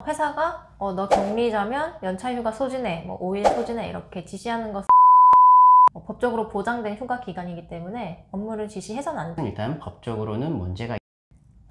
회사가 너 격리자면 연차휴가 소진해, 5일 소진해 이렇게 지시하는 것은 법적으로 보장된 휴가 기간이기 때문에 업무를 지시해서는 안 돼요. 일단 법적으로는 문제가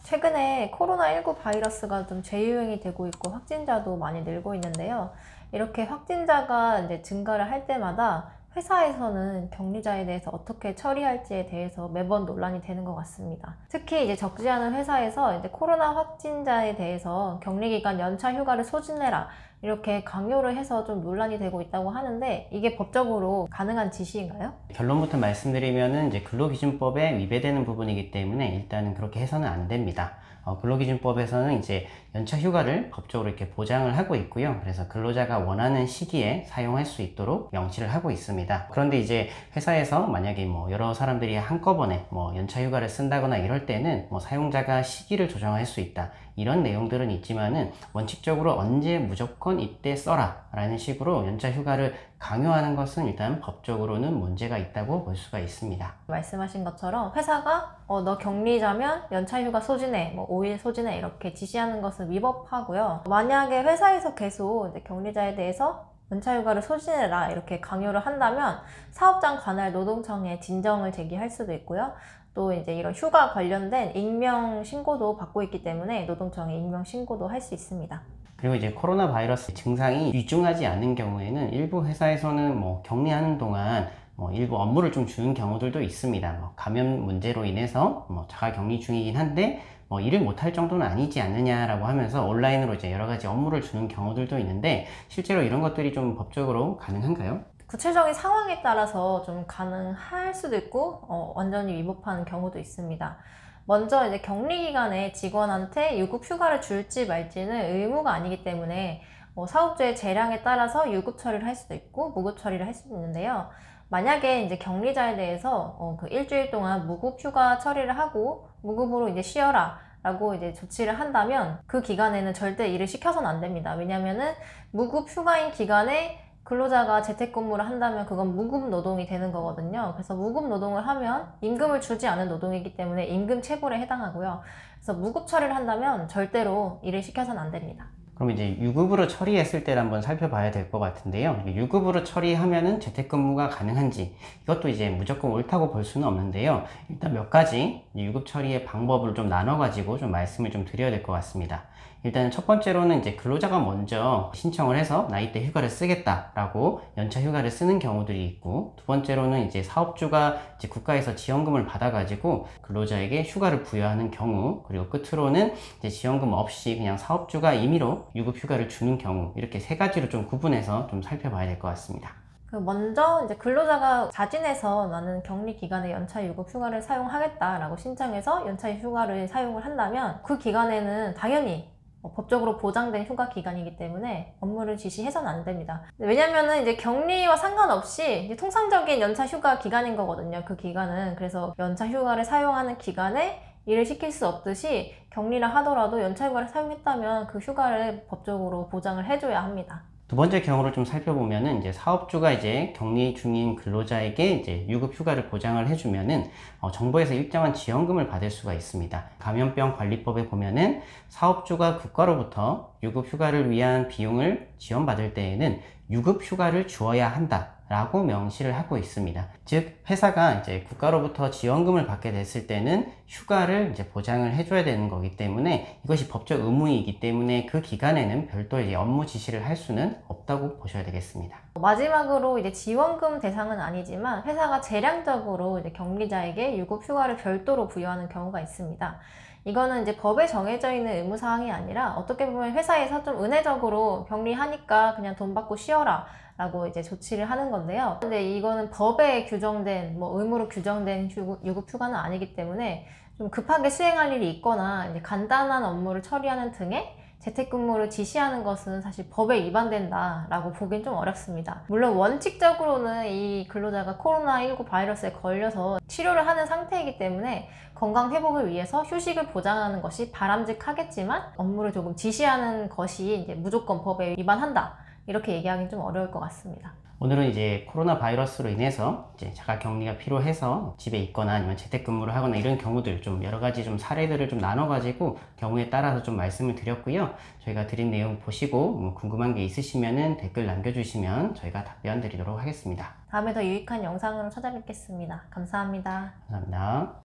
최근에 코로나19 바이러스가 좀 재유행이 되고 있고 확진자도 많이 늘고 있는데요. 이렇게 확진자가 이제 증가를 할 때마다 회사에서는 격리자에 대해서 어떻게 처리할지에 대해서 매번 논란이 되는 것 같습니다. 특히 이제 적지 않은 회사에서 이제 코로나 확진자에 대해서 격리기간 연차 휴가를 소진해라 이렇게 강요를 해서 좀 논란이 되고 있다고 하는데 이게 법적으로 가능한 지시인가요? 결론부터 말씀드리면은 이제 근로기준법에 위배되는 부분이기 때문에 일단은 그렇게 해서는 안 됩니다. 근로기준법에서는 이제 연차 휴가를 법적으로 이렇게 보장을 하고 있고요. 그래서 근로자가 원하는 시기에 사용할 수 있도록 명시를 하고 있습니다. 그런데 이제 회사에서 만약에 여러 사람들이 한꺼번에 연차 휴가를 쓴다거나 이럴 때는 사용자가 시기를 조정할 수 있다. 이런 내용들은 있지만은 원칙적으로 언제 무조건 이때 써라 라는 식으로 연차 휴가를 강요하는 것은 일단 법적으로는 문제가 있다고 볼 수가 있습니다. 말씀하신 것처럼 회사가 너 격리자면 연차휴가 소진해, 5일 소진해 이렇게 지시하는 것은 위법하고요. 만약에 회사에서 계속 이제 격리자에 대해서 연차휴가를 소진해라 이렇게 강요를 한다면 사업장 관할 노동청에 진정을 제기할 수도 있고요. 또 이제 이런 휴가 관련된 익명 신고도 받고 있기 때문에 노동청에 익명 신고도 할 수 있습니다. 그리고 이제 코로나 바이러스 증상이 위중하지 않은 경우에는 일부 회사에서는 격리하는 동안 일부 업무를 좀 주는 경우들도 있습니다. 감염 문제로 인해서 자가 격리 중이긴 한데 일을 못할 정도는 아니지 않느냐라고 하면서 온라인으로 이제 여러 가지 업무를 주는 경우들도 있는데 실제로 이런 것들이 좀 법적으로 가능한가요? 구체적인 상황에 따라서 좀 가능할 수도 있고 완전히 위법한 경우도 있습니다. 먼저 이제 격리 기간에 직원한테 유급 휴가를 줄지 말지는 의무가 아니기 때문에 사업주의 재량에 따라서 유급 처리를 할 수도 있고 무급 처리를 할 수도 있는데요. 만약에 이제 격리자에 대해서 그 일주일 동안 무급 휴가 처리를 하고 무급으로 이제 쉬어라 라고 이제 조치를 한다면 그 기간에는 절대 일을 시켜서는 안 됩니다. 왜냐면은 무급 휴가인 기간에 근로자가 재택근무를 한다면 그건 무급 노동이 되는 거거든요. 그래서 무급 노동을 하면 임금을 주지 않은 노동이기 때문에 임금 체불에 해당하고요. 그래서 무급 처리를 한다면 절대로 일을 시켜서는 안 됩니다. 그럼 이제 유급으로 처리했을 때를 한번 살펴봐야 될 것 같은데요. 유급으로 처리하면은 재택근무가 가능한지 이것도 이제 무조건 옳다고 볼 수는 없는데요. 일단 몇 가지 유급 처리의 방법을 좀 나눠가지고 좀 말씀을 좀 드려야 될 것 같습니다. 일단 첫 번째로는 이제 근로자가 먼저 신청을 해서 나 이때 휴가를 쓰겠다라고 연차 휴가를 쓰는 경우들이 있고, 두 번째로는 이제 사업주가 이제 국가에서 지원금을 받아가지고 근로자에게 휴가를 부여하는 경우, 그리고 끝으로는 이제 지원금 없이 그냥 사업주가 임의로 유급 휴가를 주는 경우, 이렇게 세 가지로 좀 구분해서 좀 살펴봐야 될 것 같습니다. 먼저 이제 근로자가 자진해서 나는 격리 기간에 연차 유급 휴가를 사용하겠다라고 신청해서 연차 휴가를 사용을 한다면 그 기간에는 당연히 법적으로 보장된 휴가 기간이기 때문에 업무를 지시해서는 안 됩니다. 왜냐면은 이제 격리와 상관없이 이제 통상적인 연차 휴가 기간인 거거든요. 그 기간은. 그래서 연차 휴가를 사용하는 기간에 일을 시킬 수 없듯이 격리를 하더라도 연차 휴가를 사용했다면 그 휴가를 법적으로 보장을 해줘야 합니다. 두 번째 경우를 좀 살펴보면은 이제 사업주가 이제 격리 중인 근로자에게 이제 유급 휴가를 보장을 해주면은 정부에서 일정한 지원금을 받을 수가 있습니다. 감염병 관리법에 보면은 사업주가 국가로부터 유급 휴가를 위한 비용을 지원받을 때에는 유급 휴가를 주어야 한다 라고 명시를 하고 있습니다. 즉 회사가 이제 국가로부터 지원금을 받게 됐을 때는 휴가를 이제 보장을 해줘야 되는 거기 때문에 이것이 법적 의무이기 때문에 그 기간에는 별도 이제 업무 지시를 할 수는 없다고 보셔야 되겠습니다. 마지막으로 이제 지원금 대상은 아니지만 회사가 재량적으로 이제 격리자에게 유급 휴가를 별도로 부여하는 경우가 있습니다. 이거는 이제 법에 정해져 있는 의무사항이 아니라 어떻게 보면 회사에서 좀 은혜적으로 격리하니까 그냥 돈 받고 쉬어라 라고 이제 조치를 하는 건데요. 근데 이거는 법에 규정된 의무로 규정된 유급 휴가는 아니기 때문에 좀 급하게 수행할 일이 있거나 이제 간단한 업무를 처리하는 등의 재택근무를 지시하는 것은 사실 법에 위반된다라고 보기엔 좀 어렵습니다. 물론 원칙적으로는 이 근로자가 코로나19 바이러스에 걸려서 치료를 하는 상태이기 때문에 건강 회복을 위해서 휴식을 보장하는 것이 바람직하겠지만 업무를 조금 지시하는 것이 이제 무조건 법에 위반한다. 이렇게 얘기하기는 좀 어려울 것 같습니다. 오늘은 이제 코로나 바이러스로 인해서 이제 자가 격리가 필요해서 집에 있거나 아니면 재택근무를 하거나 이런 경우들 좀 여러 가지 좀 사례들을 좀 나눠가지고 경우에 따라서 좀 말씀을 드렸고요. 저희가 드린 내용 보시고 뭐 궁금한 게 있으시면은 댓글 남겨주시면 저희가 답변 드리도록 하겠습니다. 다음에 더 유익한 영상으로 찾아뵙겠습니다. 감사합니다. 감사합니다.